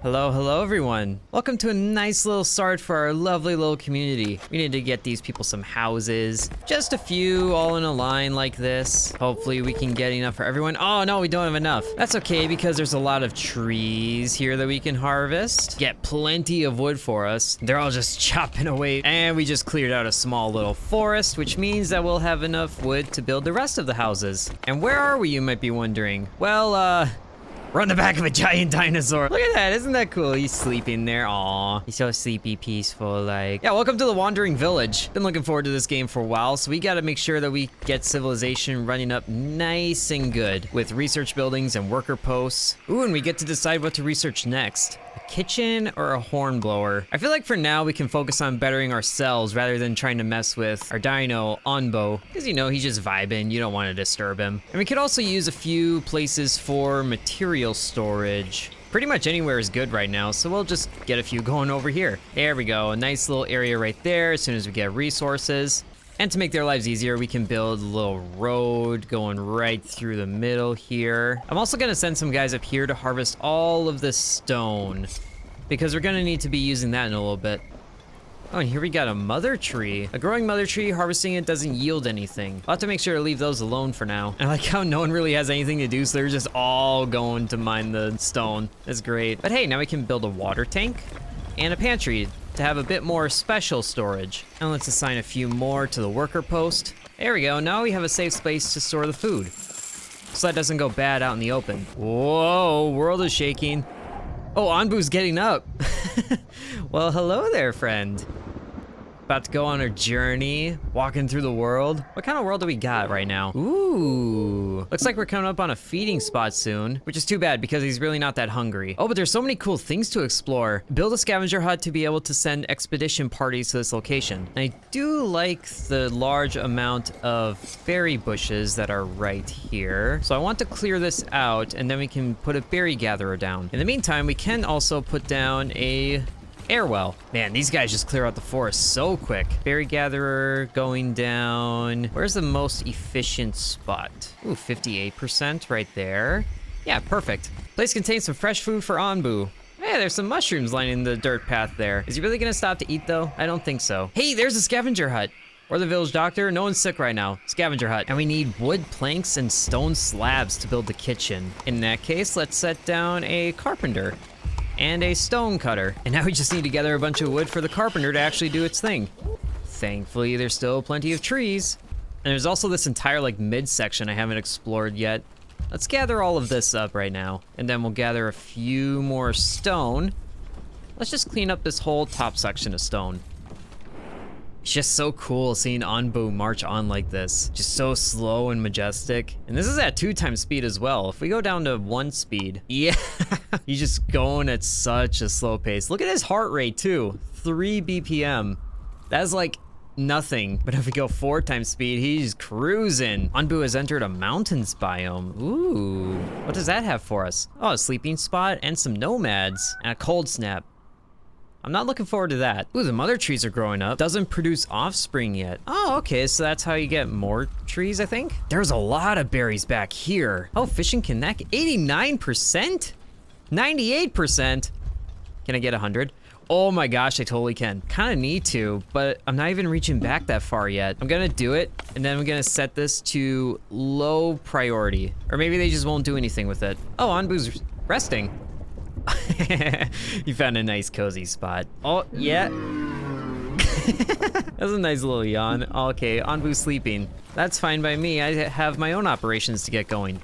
Hello everyone. Welcome to a nice little start for our lovely little community. We need to get these people some houses. Just a few all in a line like this. Hopefully we can get enough for everyone. Oh no, we don't have enough. That's okay because there's a lot of trees here that we can harvest. Get plenty of wood for us. They're all just chopping away. And we just cleared out a small little forest, which means that we'll have enough wood to build the rest of the houses. And where are we, you might be wondering? Well, we're on the back of a giant dinosaur. Look at that, isn't that cool? He's sleeping there, aw. He's so sleepy, peaceful, like. Yeah, welcome to the Wandering Village. Been looking forward to this game for a while, so we gotta make sure that we get civilization running up nice and good with research buildings and worker posts. Ooh, and we get to decide what to research next. A kitchen or a horn blower? I feel like for now we can focus on bettering ourselves rather than trying to mess with our dino, Onbu. Because you know, he's just vibing, you don't want to disturb him. And we could also use a few places for material storage. Pretty much anywhere is good right now, so we'll just get a few going over here. There we go, a nice little area right there as soon as we get resources. And to make their lives easier, we can build a little road going right through the middle here. I'm also gonna send some guys up here to harvest all of this stone because we're gonna need to be using that in a little bit. Oh, and here we got a mother tree. A growing mother tree, harvesting it doesn't yield anything. I'll have to make sure to leave those alone for now. I like how no one really has anything to do, so they're just all going to mine the stone. That's great. But hey, now we can build a water tank and a pantry to have a bit more special storage. And let's assign a few more to the worker post. There we go, now we have a safe space to store the food, so that doesn't go bad out in the open. Whoa, world is shaking. Oh, Onbu's getting up. Well, hello there, friend. About to go on our journey, walking through the world. What kind of world do we got right now? Ooh, looks like we're coming up on a feeding spot soon, which is too bad because he's really not that hungry. Oh, but there's so many cool things to explore. Build a scavenger hut to be able to send expedition parties to this location. And I do like the large amount of berry bushes that are right here. So I want to clear this out and then we can put a berry gatherer down. In the meantime, we can also put down a air well. Man, these guys just clear out the forest so quick. Berry gatherer going down. Where's the most efficient spot? Ooh, 58% right there. Yeah, perfect. Place contains some fresh food for Onbu. Hey, there's some mushrooms lining the dirt path there. Is he really gonna stop to eat though? I don't think so. Hey, there's a scavenger hut. Or the village doctor. No one's sick right now. Scavenger hut. And we need wood planks and stone slabs to build the kitchen. In that case, let's set down a carpenter and a stone cutter. And now we just need to gather a bunch of wood for the carpenter to actually do its thing. Thankfully, there's still plenty of trees. And there's also this entire like midsection I haven't explored yet. Let's gather all of this up right now. And then we'll gather a few more stone. Let's just clean up this whole top section of stone. It's just so cool seeing Onbu march on like this. Just so slow and majestic. And this is at 2x speed as well. If we go down to 1 speed, yeah, he's just going at such a slow pace. Look at his heart rate too, 3 BPM. That's like nothing. But if we go 4x speed, he's cruising. Onbu has entered a mountains biome. Ooh, what does that have for us? Oh, a sleeping spot and some nomads and a cold snap. I'm not looking forward to that. Ooh, the mother trees are growing up. Doesn't produce offspring yet. Oh, okay, so that's how you get more trees, I think? There's a lot of berries back here. Oh, fishing connect, 89%? 98%? Can I get 100? Oh my gosh, I totally can. Kinda need to, but I'm not even reaching back that far yet. I'm gonna do it, and then I'm gonna set this to low priority. Or maybe they just won't do anything with it. Oh, Onbu's resting. You found a nice cozy spot. Oh, yeah. That's a nice little yawn. Okay, Onbu's sleeping. That's fine by me. I have my own operations to get going.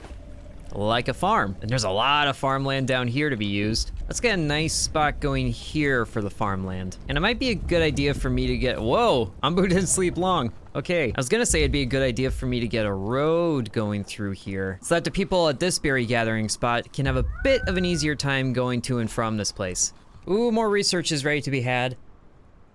Like a farm. And there's a lot of farmland down here to be used. Let's get a nice spot going here for the farmland. And it might be a good idea for me to get, whoa, Onbu didn't sleep long. Okay, I was gonna say it'd be a good idea for me to get a road going through here so that the people at this berry gathering spot can have a bit of an easier time going to and from this place. Ooh, more research is ready to be had.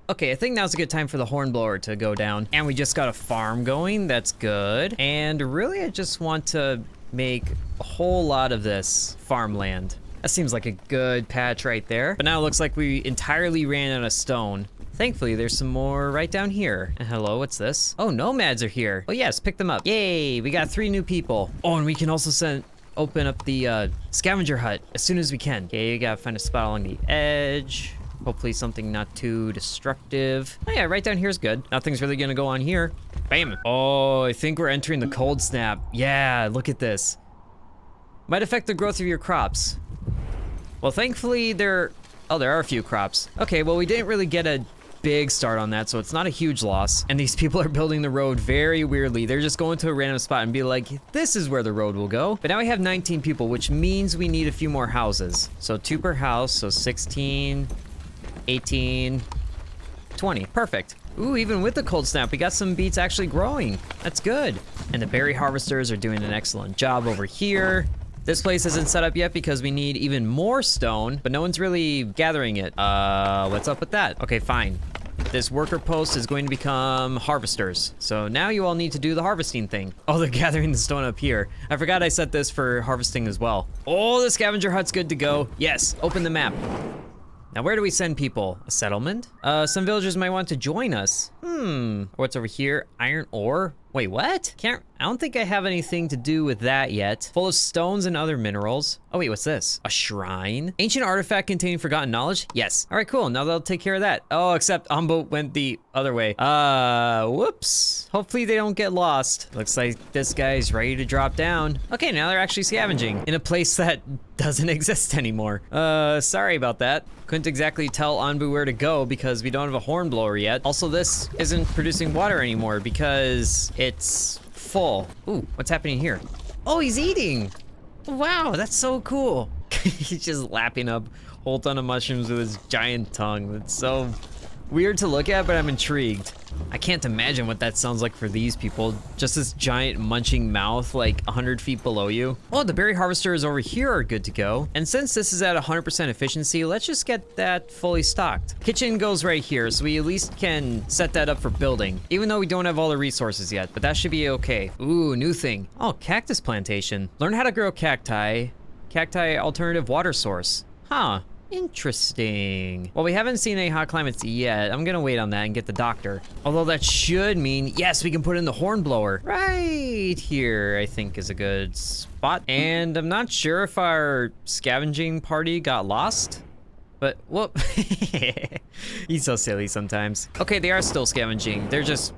Okay, I think now's a good time for the hornblower to go down. And we just got a farm going, that's good. And really, I just want to make a whole lot of this farmland. That seems like a good patch right there. But now it looks like we entirely ran out of stone. Thankfully, there's some more right down here. And hello, what's this? Oh, nomads are here. Oh yes, pick them up. Yay, we got 3 new people. Oh, and we can also send open up the scavenger hut as soon as we can. Okay, you gotta find a spot along the edge. Hopefully something not too destructive. Oh yeah, right down here is good. Nothing's really gonna go on here. Bam. Oh, I think we're entering the cold snap. Yeah, look at this. Might affect the growth of your crops. Well, thankfully there are a few crops. Okay, well we didn't really get a big start on that, so it's not a huge loss. And these people are building the road very weirdly. They're just going to a random spot and be like, this is where the road will go. But now we have 19 people, which means we need a few more houses. So 2 per house, so 16, 18, 20, perfect. Ooh, even with the cold snap, we got some beets actually growing. That's good. And the berry harvesters are doing an excellent job over here. This place isn't set up yet because we need even more stone, but no one's really gathering it. What's up with that? Okay, fine. This worker post is going to become harvesters. So now you all need to do the harvesting thing. Oh, they're gathering the stone up here. I forgot I set this for harvesting as well. Oh, the scavenger hut's good to go. Yes, open the map. Now, where do we send people? A settlement? Some villagers might want to join us. What's over here? Iron ore? Wait, what? I don't think I have anything to do with that yet. Full of stones and other minerals. Oh wait, what's this? A shrine? Ancient artifact containing forgotten knowledge? Yes. All right, cool. Now they'll take care of that. Oh, except Onbu went the other way. Whoops. Hopefully they don't get lost. Looks like this guy's ready to drop down. Okay, now they're actually scavenging in a place that doesn't exist anymore. Sorry about that. Couldn't exactly tell Onbu where to go because we don't have a hornblower yet. Also, this isn't producing water anymore because it's full. Ooh, what's happening here? Oh, he's eating. Wow, that's so cool. He's just lapping up a whole ton of mushrooms with his giant tongue. That's so weird to look at, but I'm intrigued. I can't imagine what that sounds like for these people. Just this giant munching mouth like 100 feet below you. Oh, the berry harvesters over here are good to go. And since this is at 100% efficiency, let's just get that fully stocked. Kitchen goes right here, so we at least can set that up for building, even though we don't have all the resources yet, but that should be okay. Ooh, new thing. Oh, cactus plantation. Learn how to grow cacti. Cacti alternative water source. Huh. Interesting. Well, we haven't seen any hot climates yet. I'm gonna wait on that and get the doctor. Although that should mean, yes, we can put in the hornblower. Right here, I think is a good spot. And I'm not sure if our scavenging party got lost, but whoop. He's so silly sometimes. Okay, they are still scavenging. They're just,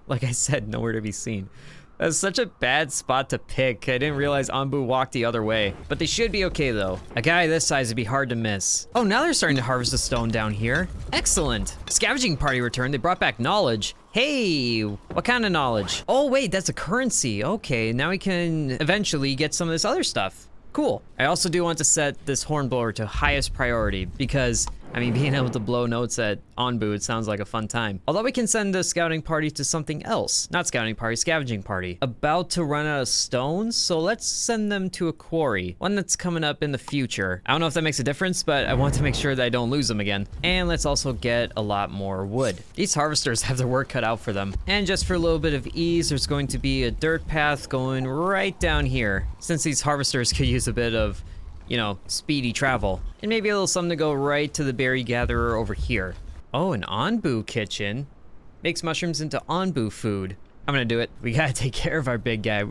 like I said, nowhere to be seen. That's such a bad spot to pick. I didn't realize Onbu walked the other way. But they should be okay though. A guy this size would be hard to miss. Oh, now they're starting to harvest the stone down here. Excellent. Scavenging party returned. They brought back knowledge. Hey, what kind of knowledge? Oh wait, that's a currency. Okay, now we can eventually get some of this other stuff. Cool. I also do want to set this hornblower to highest priority because, I mean, being able to blow notes at Onbu, it sounds like a fun time. Although we can send the scouting party to something else. Not scouting party, scavenging party. About to run out of stones, so let's send them to a quarry. One that's coming up in the future. I don't know if that makes a difference, but I want to make sure that I don't lose them again. And let's also get a lot more wood. These harvesters have their work cut out for them. And just for a little bit of ease, there's going to be a dirt path going right down here. Since these harvesters could use a bit of, you know, speedy travel. And maybe a little something to go right to the berry gatherer over here. Oh, an Onbu kitchen. Makes mushrooms into Onbu food. I'm gonna do it. We gotta take care of our big guy.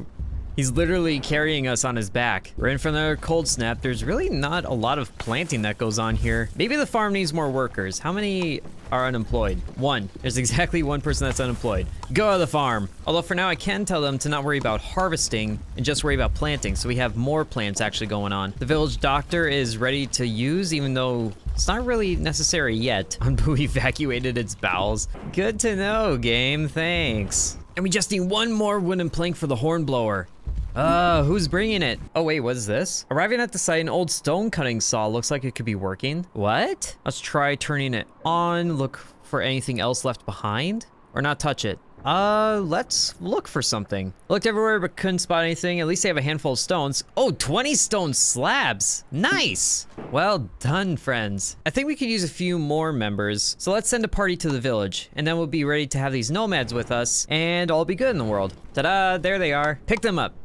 He's literally carrying us on his back. We're in for another cold snap. There's really not a lot of planting that goes on here. Maybe the farm needs more workers. How many are unemployed? 1. There's exactly 1 person that's unemployed. Go to the farm. Although for now I can tell them to not worry about harvesting and just worry about planting, so we have more plants actually going on. The village doctor is ready to use, even though it's not really necessary yet. Onbu evacuated its bowels. Good to know, game, thanks. And we just need 1 more wooden plank for the hornblower. Who's bringing it? Oh wait, what is this? Arriving at the site, an old stone cutting saw looks like it could be working. What? Let's try turning it on, look for anything else left behind, or not touch it. Let's look for something. Looked everywhere but couldn't spot anything. At least they have a handful of stones. Oh, 20 stone slabs. Nice. Well done, friends. I think we could use a few more members. So let's send a party to the village, and then we'll be ready to have these nomads with us, and all be good in the world. Ta-da, there they are. Pick them up.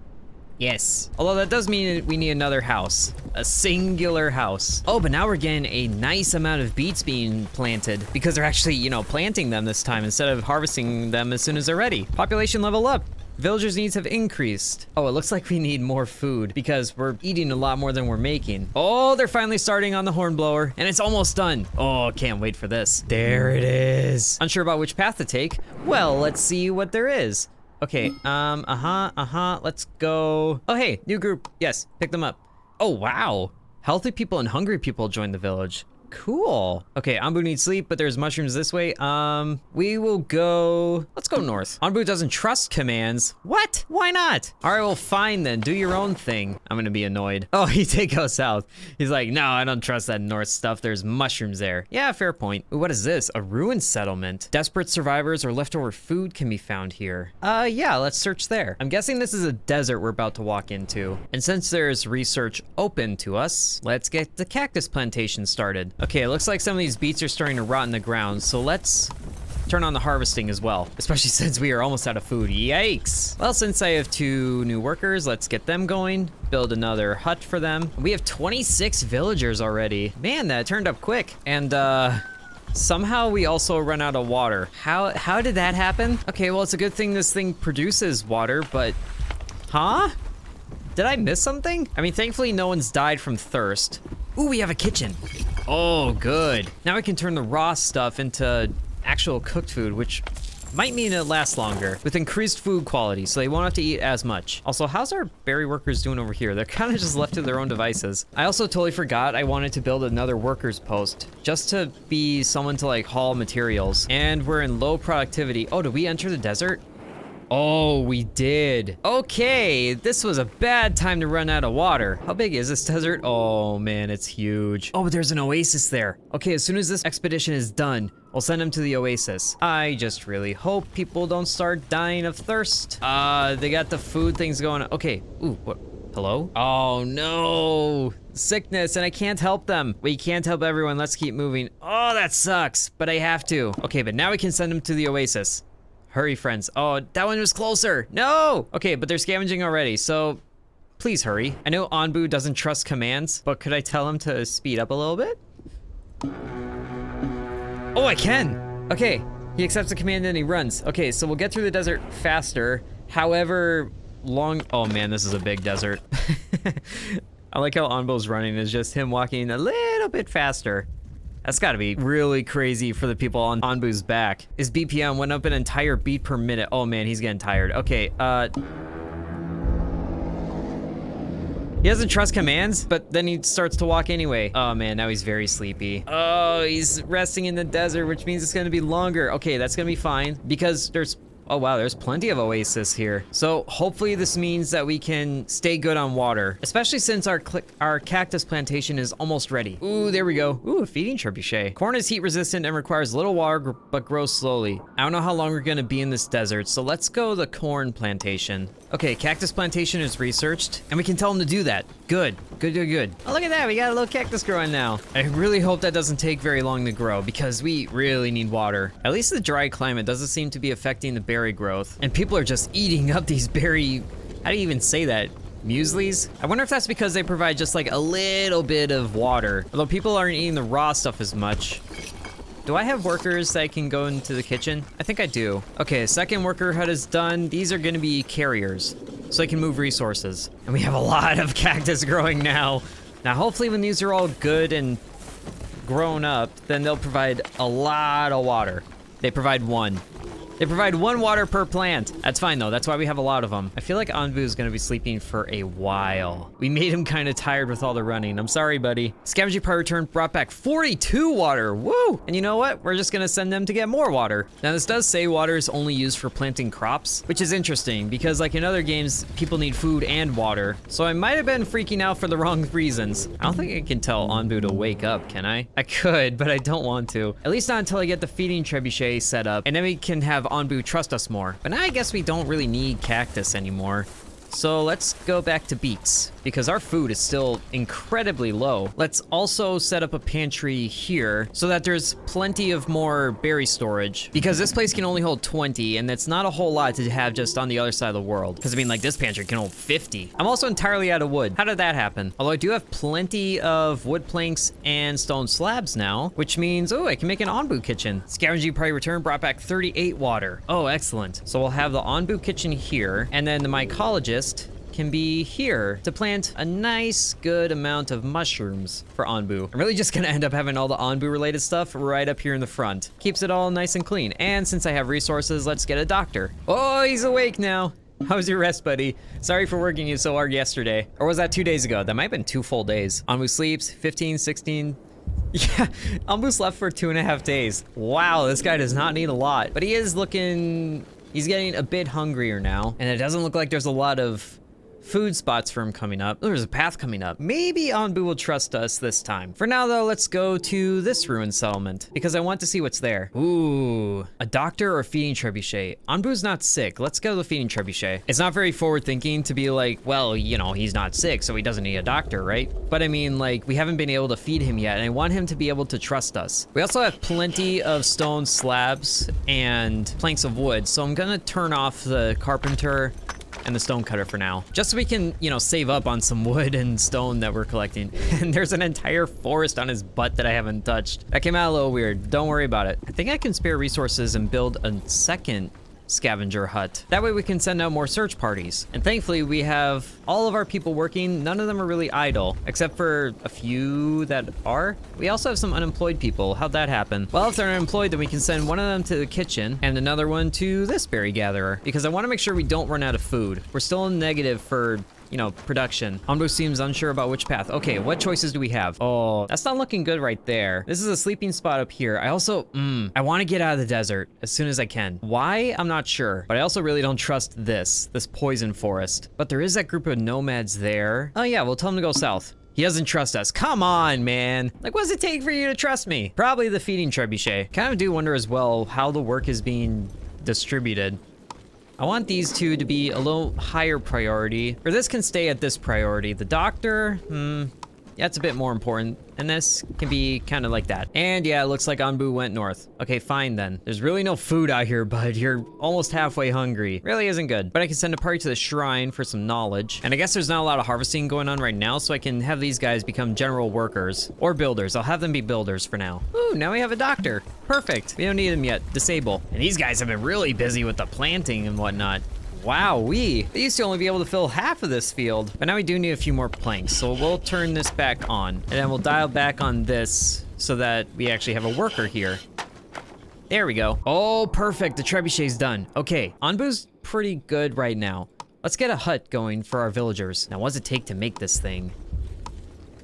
Yes. Although that does mean we need another house. A singular house. Oh, but now we're getting a nice amount of beets being planted because they're actually, you know, planting them this time instead of harvesting them as soon as they're ready. Population level up. Villagers' needs have increased. Oh, it looks like we need more food because we're eating a lot more than we're making. Oh, they're finally starting on the hornblower and it's almost done. Oh, can't wait for this. There it is. Unsure about which path to take? Well, let's see what there is. Okay, let's go. Oh, hey, new group. Yes, pick them up. Oh, wow. Healthy people and hungry people join the village. Cool. Okay, Onbu needs sleep, but there's mushrooms this way. We will go... Let's go north. Onbu doesn't trust commands. What? Why not? All right, well, fine then. Do your own thing. I'm gonna be annoyed. Oh, he did go south. He's like, no, I don't trust that north stuff. There's mushrooms there. Yeah, fair point. Ooh, what is this? A ruined settlement. Desperate survivors or leftover food can be found here. Yeah, let's search there. I'm guessing this is a desert we're about to walk into. And since there's research open to us, let's get the cactus plantation started. Okay, it looks like some of these beets are starting to rot in the ground, so let's turn on the harvesting as well, especially since we are almost out of food. Yikes. Well, since I have 2 new workers, let's get them going, build another hut for them. We have 26 villagers already. Man, that turned up quick. And somehow we also run out of water. How did that happen? Okay, well, it's a good thing this thing produces water, but huh? Did I miss something? I mean, thankfully no one's died from thirst. Ooh, we have a kitchen. Oh, good. Now we can turn the raw stuff into actual cooked food, which might mean it lasts longer with increased food quality, so they won't have to eat as much. Also, how's our berry workers doing over here? They're kind of just left to their own devices. I also totally forgot I wanted to build another workers post just to be someone to like haul materials. And we're in low productivity. Oh, did we enter the desert? Oh, we did. Okay, this was a bad time to run out of water. How big is this desert? Oh man, it's huge. Oh, but there's an oasis there. Okay, as soon as this expedition is done, we'll send them to the oasis. I just really hope people don't start dying of thirst. They got the food things going on. Okay, ooh, what? Hello? Oh no, sickness, and I can't help them. We can't help everyone, let's keep moving. Oh, that sucks, but I have to. Okay, but now we can send them to the oasis. Hurry, friends. Oh, that one was closer. No! Okay, but they're scavenging already, so please hurry. I know Onbu doesn't trust commands, but could I tell him to speed up a little bit? Oh, I can. Okay, he accepts the command and he runs. Okay, so we'll get through the desert faster. However long... Oh man, this is a big desert. I like how Onbu's running. It's just him walking a little bit faster. That's gotta be really crazy for the people on Onbu's back. His BPM went up an entire beat per minute. Oh man, he's getting tired. Okay, he doesn't trust commands, but then he starts to walk anyway. Oh man, now he's very sleepy. Oh, he's resting in the desert, which means it's gonna be longer. Okay, that's gonna be fine because there's... Oh wow, there's plenty of oasis here. So hopefully this means that we can stay good on water, especially since our cactus plantation is almost ready. Ooh, there we go. Ooh, a feeding trebuchet. Corn is heat resistant and requires little water, but grows slowly. I don't know how long we're gonna be in this desert, so let's go the corn plantation. Okay, cactus plantation is researched, and we can tell them to do that. Good, good, good, good. Oh, look at that, we got a little cactus growing now. I really hope that doesn't take very long to grow because we really need water. At least the dry climate doesn't seem to be affecting the berry growth. And people are just eating up these berry, how do you even say that? Mueslis? I wonder if that's because they provide just like a little bit of water. Although people aren't eating the raw stuff as much. Do I have workers that can go into the kitchen? I think I do. Okay, second worker hut is done. These are gonna be carriers, so they can move resources. And we have a lot of cactus growing now. Now, hopefully when these are all good and grown up, then they'll provide a lot of water. They provide one. They provide 1 water per plant. That's fine though, that's why we have a lot of them. I feel like Onbu is gonna be sleeping for a while. We made him kind of tired with all the running. I'm sorry, buddy. Scavenging part return brought back 42 water, woo! And you know what? We're just gonna send them to get more water. Now this does say water is only used for planting crops, which is interesting because like in other games, people need food and water. So I might have been freaking out for the wrong reasons. I don't think I can tell Onbu to wake up, can I? I could, but I don't want to. At least not until I get the feeding trebuchet set up, and then we can have Onbu trust us more. But now I guess we don't really need cactus anymore. So let's go back to beets because our food is still incredibly low. Let's also set up a pantry here so that there's plenty of more berry storage because this place can only hold 20 and that's not a whole lot to have just on the other side of the world. Because I mean, like, this pantry can hold 50. I'm also entirely out of wood. How did that happen? Although I do have plenty of wood planks and stone slabs now, which means, oh, I can make an Onbu kitchen. Scavenging party return brought back 38 water. Oh, excellent. So we'll have the Onbu kitchen here, and then the mycologist can be here to plant a nice good amount of mushrooms for Onbu. I'm really just gonna end up having all the Onbu related stuff right up here in the front. Keeps it all nice and clean. And since I have resources, let's get a doctor. Oh, he's awake now. How was your rest, buddy? Sorry for working you so hard yesterday. Or was that 2 days ago? That might have been 2 full days. Onbu sleeps 15, 16. Yeah, Onbu slept for 2.5 days. Wow, this guy does not need a lot. But he is looking, he's getting a bit hungrier now. And it doesn't look like there's a lot of food spots for him coming up. There's a path coming up. Maybe Onbu will trust us this time. For now, though, let's go to this ruined settlement because I want to see what's there. Ooh, a doctor or a feeding trebuchet. Onbu's not sick. Let's go to the feeding trebuchet. It's not very forward thinking to be like, well, you know, he's not sick, so he doesn't need a doctor, right? But I mean, like, we haven't been able to feed him yet, and I want him to be able to trust us. We also have plenty of stone slabs and planks of wood, so I'm gonna turn off the carpenter and the stone cutter for now, just so we can, you know, save up on some wood and stone that we're collecting. And there's an entire forest on his butt that I haven't touched. That came out a little weird. Don't worry about it. I think I can spare resources and build a second scavenger hut. That way we can send out more search parties. And thankfully we have all of our people working. None of them are really idle, except for a few that are. We also have some unemployed people. How'd that happen? Well, if they're unemployed, then we can send one of them to the kitchen and another one to this berry gatherer, because I want to make sure we don't run out of food. We're still in negative for, you know, production. Onbu seems unsure about which path. Okay, what choices do we have? Oh, that's not looking good right there. This is a sleeping spot up here. I also, I want to get out of the desert as soon as I can. Why? I'm not sure, but I also really don't trust this poison forest. But there is that group of nomads there. Oh yeah, we'll tell them to go south. He doesn't trust us. Come on, man. Like, what does it take for you to trust me? Probably the feeding trebuchet. Kind of do wonder as well how the work is being distributed. I want these two to be a little higher priority, or this can stay at this priority. The doctor, that's a bit more important, and this can be kind of like that. And yeah, it looks like Onbu went north. Okay, fine then. There's really no food out here, bud. You're almost halfway hungry. Really isn't good. But I can send a party to the shrine for some knowledge. And I guess there's not a lot of harvesting going on right now, so I can have these guys become general workers or builders. I'll have them be builders for now. Ooh, now we have a doctor. Perfect. We don't need him yet. Disable. And these guys have been really busy with the planting and whatnot. Wow, they used to only be able to fill half of this field, but now we do need a few more planks, so we'll turn this back on, and then we'll dial back on this so that we actually have a worker here. There we go. Oh, perfect, the trebuchet's done. Okay, Onbu's pretty good right now. Let's get a hut going for our villagers. Now, what does it take to make this thing?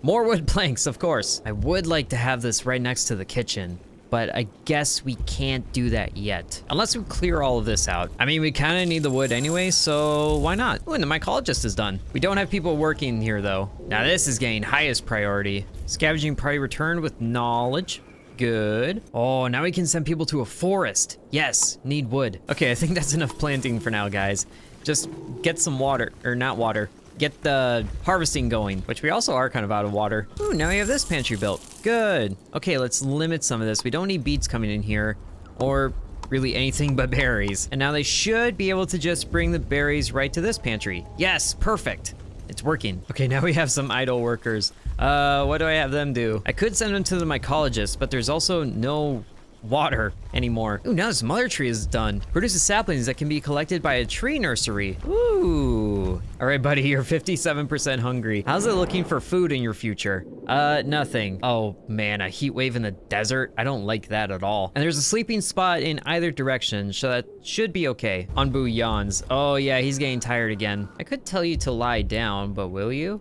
More wood planks, of course. I would like to have this right next to the kitchen, but I guess we can't do that yet. Unless we clear all of this out. I mean, we kind of need the wood anyway, so why not? Oh, and the mycologist is done. We don't have people working here, though. Now, this is getting highest priority. Scavenging party returned with knowledge. Good. Oh, now we can send people to a forest. Yes, need wood. Okay, I think that's enough planting for now, guys. Just get some water, or not water. Get the harvesting going, which we also are kind of out of water. Ooh, now we have this pantry built. Good. Okay, let's limit some of this. We don't need beets coming in here, or really anything but berries. And now they should be able to just bring the berries right to this pantry. Yes, perfect. It's working. Okay, now we have some idle workers. What do I have them do? I could send them to the mycologist, but there's also no water anymore. Ooh, now this mother tree is done. Produces saplings that can be collected by a tree nursery. Ooh. All right, buddy, you're 57% hungry. How's it looking for food in your future? Nothing. Oh man, a heat wave in the desert? I don't like that at all. And there's a sleeping spot in either direction, so that should be okay. Onbu yawns. Oh yeah, he's getting tired again. I could tell you to lie down, but will you?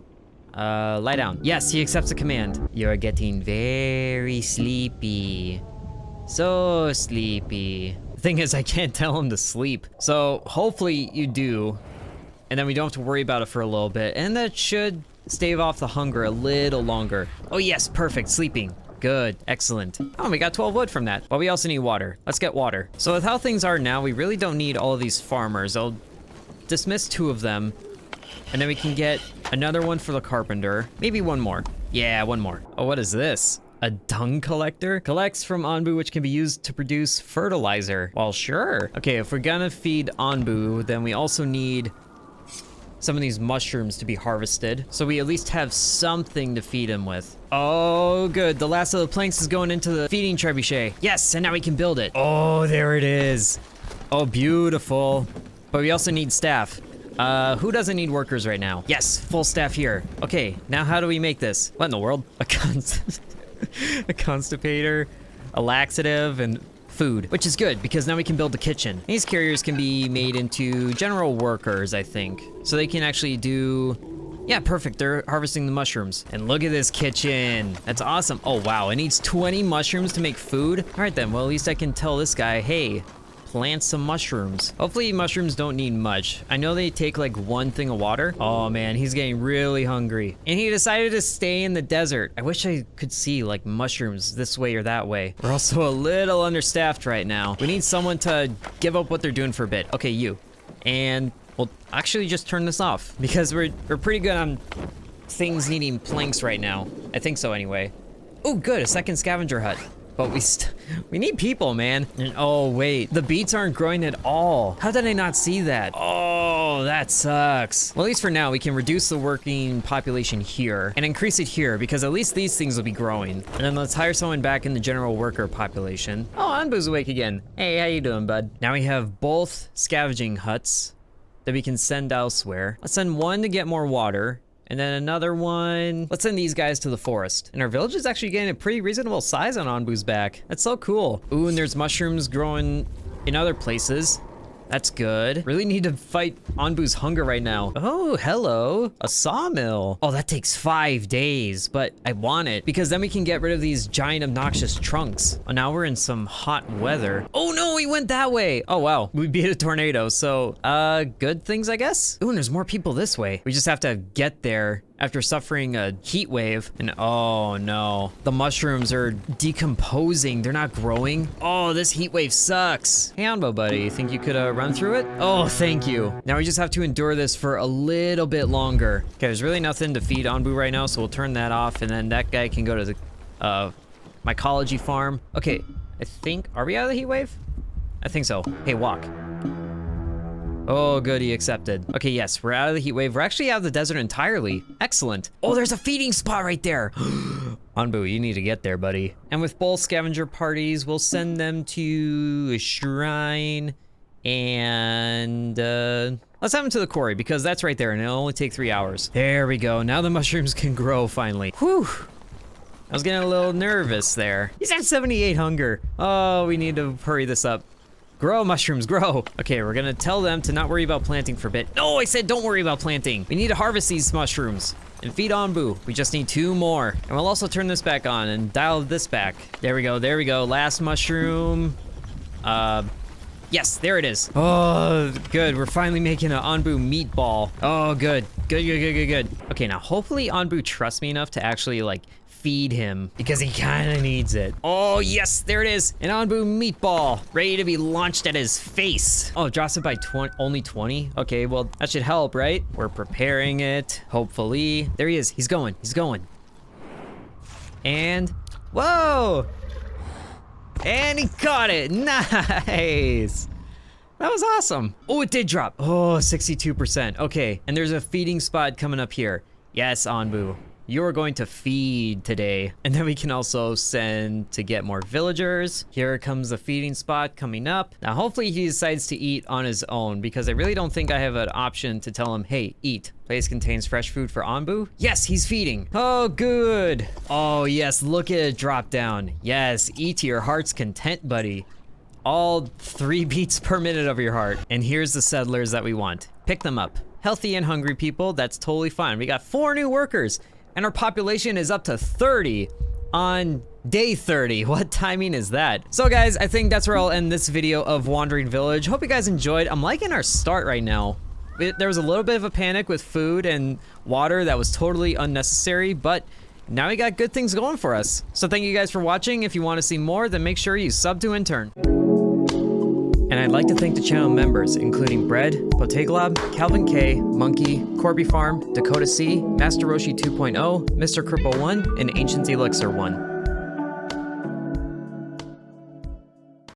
Lie down. Yes, he accepts the command. You're getting very sleepy. So sleepy. The thing is, I can't tell him to sleep. So hopefully you do, and then we don't have to worry about it for a little bit, and that should stave off the hunger a little longer. Oh yes, perfect, sleeping. Good, excellent. Oh, we got 12 wood from that. But we also need water. Let's get water. So with how things are now, we really don't need all of these farmers. I'll dismiss 2 of them And then we can get another one for the carpenter. Maybe one more. Yeah, one more. Oh, what is this? A dung collector? Collects from Onbu, which can be used to produce fertilizer. Well, sure. Okay, if we're gonna feed Onbu, then we also need some of these mushrooms to be harvested, so we at least have something to feed him with. Oh, good. The last of the planks is going into the feeding trebuchet. Yes, and now we can build it. Oh, there it is. Oh, beautiful. But we also need staff. Who doesn't need workers right now? Yes, full staff here. Okay, now how do we make this? What in the world? A constipator, a laxative, and food, which is good because now we can build the kitchen. These carriers can be made into general workers, I think. So they can actually do, yeah, perfect. They're harvesting the mushrooms. And look at this kitchen. That's awesome. Oh, wow. It needs 20 mushrooms to make food. All right, then. Well, at least I can tell this guy, hey, plant some mushrooms. Hopefully mushrooms don't need much. I know they take like one thing of water. Oh man, he's getting really hungry. And he decided to stay in the desert. I wish I could see like mushrooms this way or that way. We're also a little understaffed right now. We need someone to give up what they're doing for a bit. Okay, you. And we'll actually just turn this off because we're pretty good on things needing planks right now. I think so anyway. Oh, good, a second scavenger hut. But we need people, man. And oh, wait, the beets aren't growing at all. How did I not see that? Oh, that sucks. Well, at least for now, we can reduce the working population here and increase it here because at least these things will be growing. And then let's hire someone back in the general worker population. Oh, Onbu's awake again. Hey, how you doing, bud? Now we have both scavenging huts that we can send elsewhere. Let's send one to get more water. And then another one. Let's send these guys to the forest. And our village is actually getting a pretty reasonable size on Onbu's back. That's so cool. Ooh, and there's mushrooms growing in other places. That's good. Really need to fight Onbu's hunger right now. Oh, hello. A sawmill. Oh, that takes 5 days, but I want it because then we can get rid of these giant obnoxious trunks. Oh, now we're in some hot weather. Oh no, we went that way. Oh wow, we beat a tornado. So, good things, I guess. Ooh, and there's more people this way. We just have to get there after suffering a heat wave. And oh no, the mushrooms are decomposing. They're not growing. Oh, this heat wave sucks. Hey, Onbu buddy, you think you could run through it? Oh, thank you. Now we just have to endure this for a little bit longer. Okay, there's really nothing to feed Onbu right now, so we'll turn that off, and then that guy can go to the mycology farm. Okay, I think, are we out of the heat wave? I think so. Hey, walk. Oh, good, he accepted. Okay, yes, we're out of the heat wave. We're actually out of the desert entirely. Excellent. Oh, there's a feeding spot right there. Onbu, you need to get there, buddy. And with both scavenger parties, we'll send them to a shrine and let's have them to the quarry because that's right there and it'll only take 3 hours. There we go. Now the mushrooms can grow finally. Whew. I was getting a little nervous there. He's at 78 hunger. Oh, we need to hurry this up. Grow, mushrooms, grow. Okay, we're gonna tell them to not worry about planting for a bit. No, I said don't worry about planting. We need to harvest these mushrooms and feed Onbu. We just need 2 more. And we'll also turn this back on and dial this back. There we go, there we go. Last mushroom. Yes, there it is. Oh, good. We're finally making an Onbu meatball. Oh, good. Good, good, good, good, good. Okay, now hopefully Onbu trusts me enough to actually like feed him because he kind of needs it. Oh, yes, there it is. An Onbu meatball ready to be launched at his face. Oh, it drops it by only 20. Okay, well, that should help, right? We're preparing it, hopefully. There he is. He's going. He's going. And whoa. And he caught it. Nice. That was awesome. Oh, it did drop. Oh, 62%. Okay, and there's a feeding spot coming up here. Yes, Onbu. You're going to feed today. And then we can also send to get more villagers. Here comes the feeding spot coming up. Now, hopefully he decides to eat on his own because I really don't think I have an option to tell him, hey, eat. Place contains fresh food for Onbu. Yes, he's feeding. Oh, good. Oh, yes, look at it drop down. Yes, eat to your heart's content, buddy. All 3 beats per minute of your heart. And here's the settlers that we want. Pick them up. Healthy and hungry people, that's totally fine. We got 4 new workers. And our population is up to 30 on day 30. What timing is that? So guys, I think that's where I'll end this video of Wandering Village. Hope you guys enjoyed. I'm liking our start right now. There was a little bit of a panic with food and water that was totally unnecessary, but now we got good things going for us. So thank you guys for watching. If you want to see more, then make sure you sub to Intern. And I'd like to thank the channel members, including Bread, Poteglob, Calvin K, Monkey, Corby Farm, Dakota C, Master Roshi 2.0, Mr. Cripple 1, and Ancient Elixir 1.